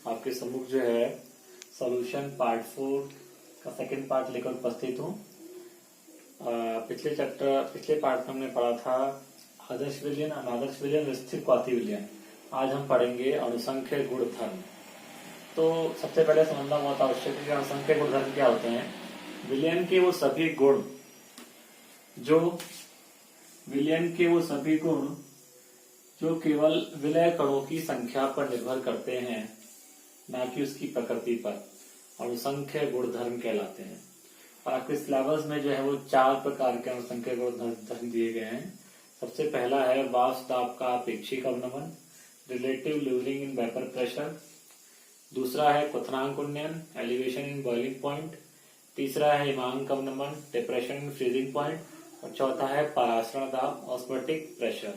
आपके सम्मुख जो है सॉल्यूशन पार्ट 4 का सेकंड पार्ट लेकर उपस्थित हूँ। पिछले पार्ट में हमने पढ़ा था आदर्श विलयन, अनादर्श विलयन, स्थिर क्वासी विलयन। आज हम पढ़ेंगे अणुसंख्य गुणधर्म। तो सबसे पहले समझना बहुत आवश्यक है कि अणुसंख्य गुणधर्म क्या होते हैं। विलयन के वो सभी गुण जो केवल विलय कणों की संख्या पर निर्भर करते हैं, ना कि उसकी प्रकृति पर, अणुसंख्य गुणधर्म कहलाते हैं। और आपके सिलेबस में जो है वो 4 प्रकार के अणुसंख्य गुणधर्म दिए गए हैं। सबसे पहला है वाष्प दाब का अपेक्षिक अवनमन, relative lowering in vapour pressure. दूसरा है क्वथनांक उन्नयन, एलिवेशन इन बॉइलिंग पॉइंट। तीसरा है हिमांक अवनमन, डिप्रेशन इन फ्रीजिंग पॉइंट। और चौथा है परासरण दाब, ऑस्मोटिक प्रेशर।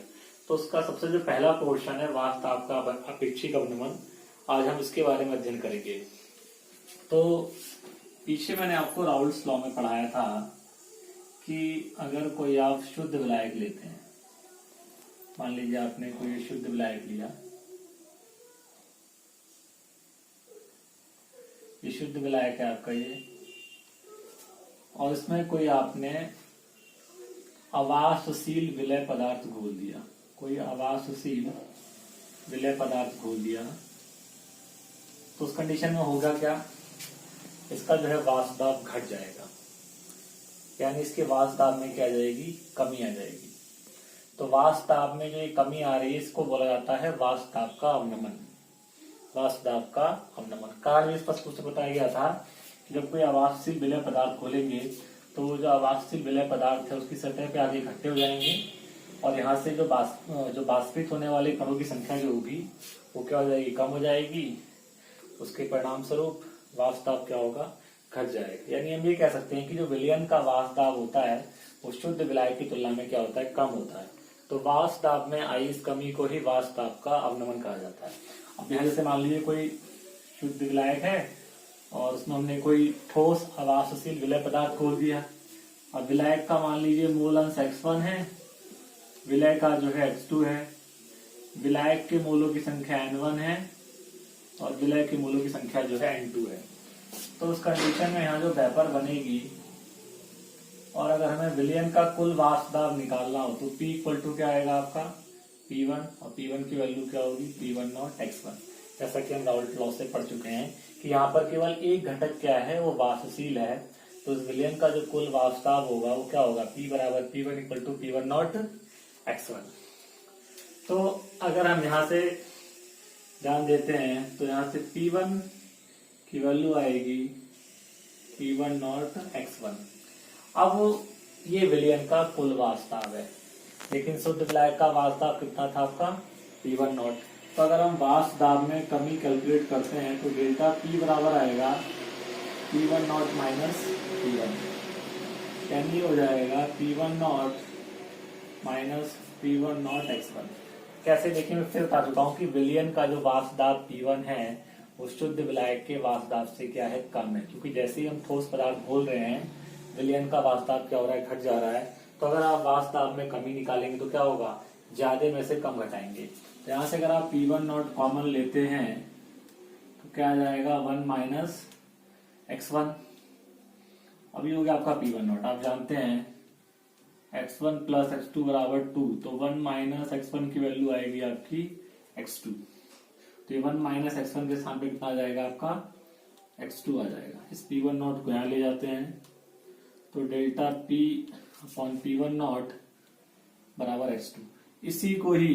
तो उसका सबसे जो पहला पोर्शन है वाष्प दाब का अपेक्षिक अवनमन, आज हम इसके बारे में अध्ययन करेंगे। तो पीछे मैंने आपको राउल्ट्स लॉ में पढ़ाया था कि अगर कोई आप शुद्ध विलायक लेते हैं, मान लीजिए आपने कोई शुद्ध विलायक लिया, ये शुद्ध विलायक है आपका ये, और इसमें कोई आपने अवाष्पशील विलय पदार्थ घोल दिया, कोई अवाष्पशील विलय पदार्थ घोल दिया, तो उस कंडीशन में होगा क्या, इसका जो है वाष्प दाब घट जाएगा, यानी इसके वाष्प दाब में क्या आ जाएगी, कमी आ जाएगी। तो वाष्प दाब में जो ये कमी आ रही है इसको बोला जाता है वाष्प दाब का अवनमन। वाष्प दाब का अवनमन कारण स्पष्ट रूप से बताया गया था कि जब कोई अवाष्पशील विलय पदार्थ खोलेंगे तो जो अवाष्पशील विलय पदार्थ है उसकी सतह पे आगे इकट्ठे हो जाएंगे, और यहाँ से जो बाष्पित होने वाले कणों की संख्या जो होगी वो क्या हो जाएगी, कम हो जाएगी। उसके परिणाम स्वरूप वाष्प दाब क्या होगा, घट जाएगा। यानी हम ये कह सकते हैं कि जो विलयन का वाष्प दाब होता है वो शुद्ध विलायक की तुलना में क्या होता है, कम होता है। तो वाष्प दाब में आई इस कमी को ही वाष्प दाब का अवनमन कहा जाता है। अब यहाँ जैसे मान लीजिए कोई शुद्ध विलायक है और उसमें हमने कोई ठोस अवाष्पशील विलय पदार्थ खोल दिया। अब विलायक का मान लीजिए मूल अंश x1 है, विलय का जो है x2 है, विलायक के मूलों की संख्या n1 है और विलय के मूलों की संख्या जो है n2 है। तो उस कंडीशन में यहाँ जो वेपर बनेगी, और अगर हमें विलयन का कुल वाष्प दाब निकालना हो तो P इक्वल टू क्या आएगा आपका, P1, और P1 की वैल्यू क्या होगी, P1 नॉट x1। जैसा कि हम राउल्ट लॉ से पढ़ चुके हैं कि यहाँ पर केवल एक घटक क्या है, वो वाष्पशील है। तो इस विलयन का जो कुल वाष्प दाब होगा वो क्या होगा, P बराबर P1 equal to P1 not x1। तो अगर हम यहाँ से ध्यान देते हैं तो यहाँ से P1 की वैल्यू आएगी P1 नॉट x1। अब ये विलयन का कुल वाष्प दाब है, लेकिन शुद्ध विलायक का वाष्प दाब कितना था आपका, P1 नॉट। तो अगर हम वाष्प दाब में कमी कैलकुलेट करते हैं तो डेल्टा P बराबर आएगा P1 नॉट माइनस P1, यानी हो जाएगा P1 not minus P1 not x1। कैसे देखिए, मैं फिर बता चुका हूं कि विलयन का जो वाष्प दाब P1 है वो शुद्ध विलायक के वाष्प दाब से क्या है, कम है। क्योंकि जैसे ही हम ठोस पदार्थ घोल रहे हैं विलयन का वाष्प दाब क्या हो रहा है, घट जा रहा है। तो अगर आप वाष्प दाब में कमी निकालेंगे तो क्या होगा, ज्यादा में से कम घटाएंगे। तो यहाँ से अगर आप P1 नॉट कॉमन लेते हैं तो क्या आ जाएगा, 1 माइनस x1। अभी हो गया आपका P1 नॉट। आप जानते हैं x1 प्लस x2 बराबर 2, तो 1 माइनस x1 की वैल्यू आएगी आपकी x2। तो ये 1 माइनस x1 के स्थान पे कितना आ जाएगा आपका, x2 आ जाएगा। इस P1 नॉट को यहाँ ले जाते हैं तो delta P upon P1 not बराबर x2। इसी को ही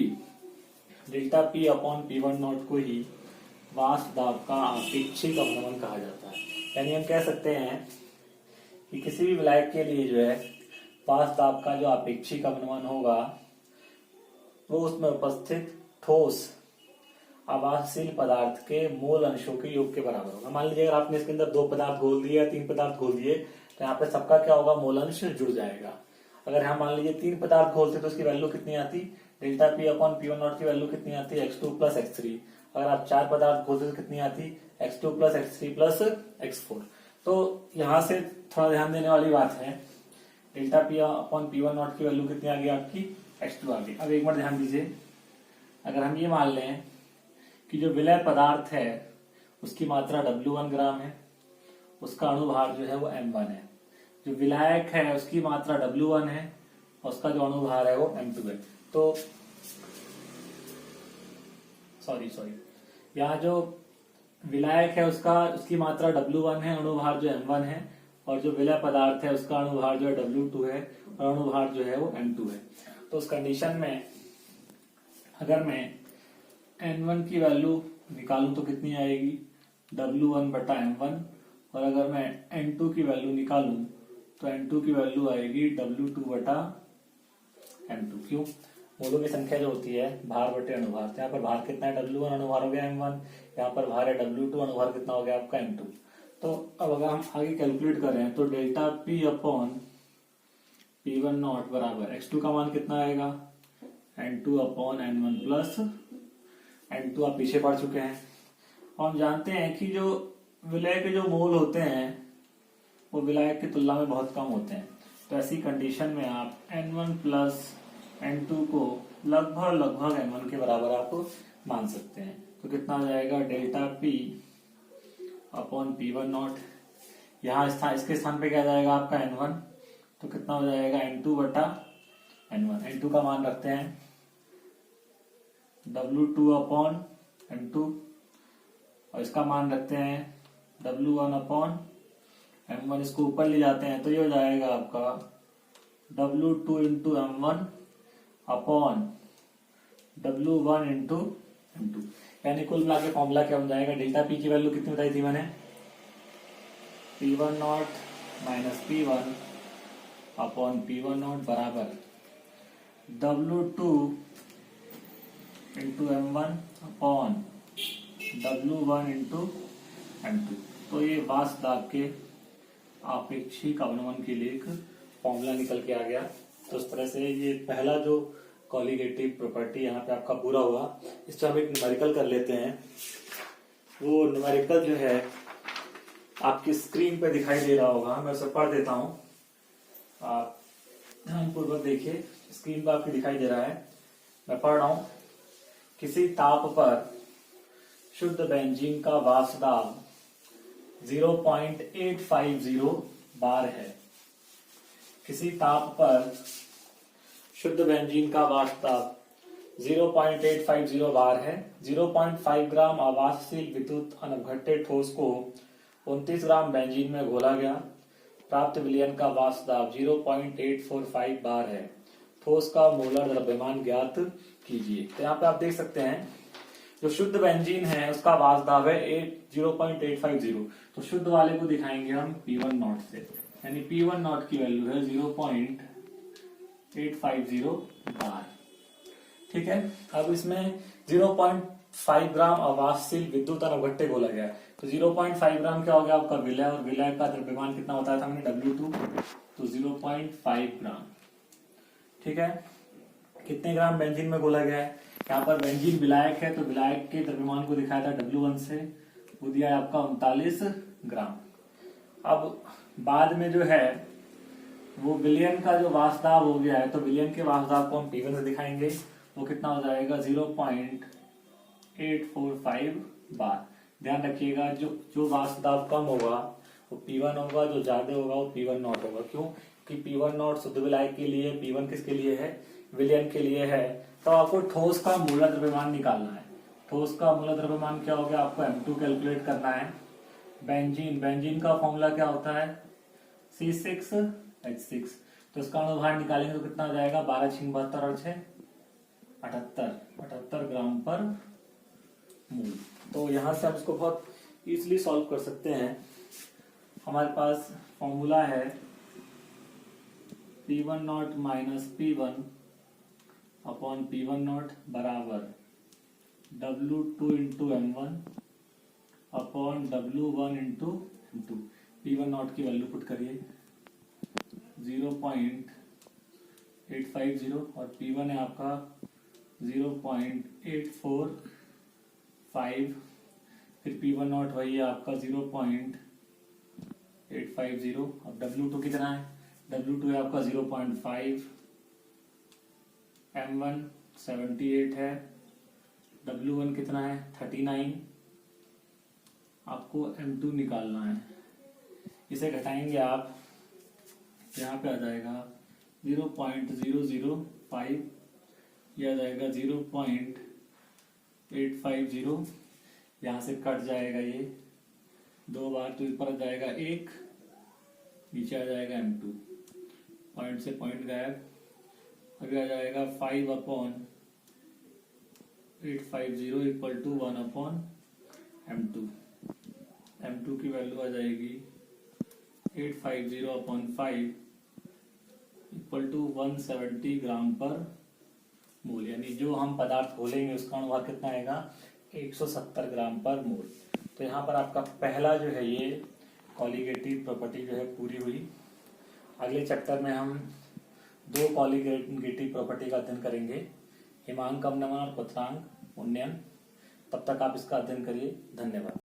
delta P upon P1 naught को ही वाष्प दाब का अपेक्षिक अवनमन कहा जाता है। यानी हम कह सकते हैं कि किसी भी विलायक के लिए जो है वाष्प दाब का जो अपेक्षिक अवनमन होगा वो उसमें उपस्थित ठोस अवाष्पशील पदार्थ के मूल अंशों के योग के बराबर होगा। मान लीजिए अगर आपने इसके अंदर 2 पदार्थ घोल दिए या 3 पदार्थ घोल दिए तो यहाँ पे सबका क्या होगा, मूल अंश जुड़ जाएगा। अगर हम मान लीजिए 3 पदार्थ घोलते तो उसकी वैल्यू कितनी आती, delta P upon P1 not की वैल्यू कितनी आती, x2 प्लस x3। अगर आप 4 पदार्थ घोलते तो कितनी आती, x2 plus x3 plus x4। तो यहाँ से थोड़ा ध्यान देने वाली बात है, delta P upon P1 not की वैल्यू कितनी आ गई आपकी, x2 आ गई। अब एक बार ध्यान दीजिए, अगर हम ये मान लें कि जो विलय पदार्थ है उसकी मात्रा W1 ग्राम है, उसका अणुभार जो है वो M1 है। जो विलायक है उसकी मात्रा W1 है और उसका जो अणुभार है वो M2 है। तो सॉरी यहाँ जो विलायक है उसकी मात्रा W1 है, अणुभार जो M1 है, और जो विलय पदार्थ है उसका अणुभार जो है W2 है और अणुभार जो है वो M2 है। तो उस कंडीशन में अगर मैं N1 की वैल्यू निकालूं तो कितनी आएगी, W1 बटा M1, और अगर मैं N2 की वैल्यू निकालूं तो N2 की वैल्यू आएगी W2 बटा M2। क्यों, मोलों की संख्या जो होती है भार बटे अणुभार, तो यहाँ पर भार कितना है W1, अणुभार हो गया M1, यहाँ पर भार है W2, अणुभार कितना हो गया आपका M2। तो अब अगर हम आगे कैलकुलेट करें तो delta P upon P1 not बराबर X2 का मान कितना आएगा, N2 upon N1 plus N2। आप पीछे पढ़ चुके हैं और हम जानते हैं कि जो विलय के जो मोल होते हैं वो विलायक की तुलना में बहुत कम होते हैं। तो ऐसी कंडीशन में आप N1 प्लस N2 को लगभग M1 के बराबर आप मान सकते हैं। तो कितना आ जाएगा, delta P upon P1 not, यहाँ इसके स्थान पे क्या जाएगा आपका N1, तो कितना हो जाएगा N2 बटा N1। N2 का मान रखते हैं W2 अपॉन M2 और इसका मान रखते हैं W1 अपॉन M1। इसको ऊपर ले जाते हैं तो ये हो जाएगा आपका W2 into M1 upon W1 into M2। यानी कुल मिला के फॉर्मूला क्या बन जाएगा, डेल्टा P की वैल्यू कितनी बताई थी मैंने, P1 not minus P1 upon P1 not बराबर W2 into M1 upon W1 into M2। तो ये वाष्प दाब के आपेक्षिक अवनमन के लिए एक फॉर्मूला निकल के आ गया। तो इस तरह से ये पहला जो कॉलिगेटिव प्रॉपर्टी यहाँ पे आपका पूरा हुआ। इस पर हम एक न्यूमेरिकल कर लेते हैं। वो न्यूमेरिकल जो है आपकी स्क्रीन पे दिखाई दे रहा होगा, मैं उसे पढ़ देता हूँ, आप ध्यानपूर्वक देखिए। स्क्रीन पे आपकी दिखाई दे रहा है, मैं पढ़ रहा हूँ। किसी ताप पर शुद्ध बेंजीन का वाष्प दाब 0.850 बार है। किसी ताप पर शुद्ध बेंजीन का वाष्प दाब 0.850 बार है। 0.5 ग्राम आवासशील विद्युत अनवघट्य ठोस को 29 ग्राम बेंजीन में घोला गया। प्राप्त विलयन का वाष्प दाब 0.845 बार है। ठोस का मोलर द्रव्यमान ज्ञात कीजिए। तो यहाँ पे आप देख सकते हैं जो शुद्ध बेंजीन है उसका वाष्प दाब है 0.850। तो शुद्ध वाले को दिखाएंगे हम P1 नॉट से, यानी P1 नॉट की वैल्यू है 0.850 बार। ठीक है, अब इसमें 0.5 ग्राम आवासशील विद्युत अनवघट्य घोला गया। तो 0.5 ग्राम क्या हो गया आपका विलय, और विलय का द्रव्यमान कितना होता था हमने W2, तो 0.5 ग्राम। ठीक है, कितने ग्राम बेंजीन में घोला गया है, यहाँ पर बेंजीन विलायक है तो विलायक के द्रव्यमान को दिखाया था W1 से, वो दिया है आपका 39 ग्राम। अब बाद में जो है वो विलयन का जो वाष्प दाब हो गया है, तो विलयन के वाष्प दाब को हम P1 से दिखाएंगे, वो कितना हो जाएगा 0.845 बार। ध्यान रखिएगा जो वाष्प दाब कम होगा वो P1 होगा, जो ज्यादा होगा वो P1 नॉट होगा। क्यों कि P1 नॉट शुद्ध विलायक के लिए, P1 किसके लिए है, विलयन के लिए है। तो आपको ठोस का मूलर द्रव्यमान निकालना है। ठोस का मूलर द्रव्यमान क्या हो गया, आपको M2 कैलकुलेट करना है। बेंजीन का फॉर्मूला क्या होता है C6H6। तो इसका अणुभार निकालेंगे तो कितना आ जाएगा 12 × 72 और 6 78 ग्राम पर मोल। तो यहां से हम इसको बहुत इजीली सॉल्व कर सकते हैं। हमारे पास फॉर्मूला है P1 not minus P1 upon P1 not बराबर W2 into M1 upon W1 into M2। P1 not की वैल्यू पुट करिए 0.850 और P1 है आपका 0.845, फिर P1 नॉट वही है आपका 0.850। अब W2 कितना है, W2 है आपका 0.5, M1 78 है, W1 कितना है 39, आपको M2 निकालना है। इसे घटाएंगे आप, यहाँ पे आ जाएगा 0.005, यह आ जाएगा 0.850, यहाँ से कट जाएगा ये 2 बार, तो ऊपर आ जाएगा 1, नीचे आ जाएगा M2, पॉइंट से पॉइंट गायब। अभी आ जाएगा 5/850 इक्वल टू 1/M2। M2 की वैल्यू आ जाएगी 850/5 इक्वल टू 170 ग्राम पर मोल, यानी जो हम पदार्थ घोलेंगे उसका अनुभार कितना आएगा, 170 ग्राम पर मोल। तो यहाँ पर आपका पहला जो है ये कॉलीगेटिव प्रॉपर्टी जो है पूरी हुई। अगले चैप्टर में हम 2 कॉलीगेटिव प्रॉपर्टी का अध्ययन करेंगे, हिमांक अवनमन और क्वथनांक उन्नयन। तब तक आप इसका अध्ययन करिए। धन्यवाद।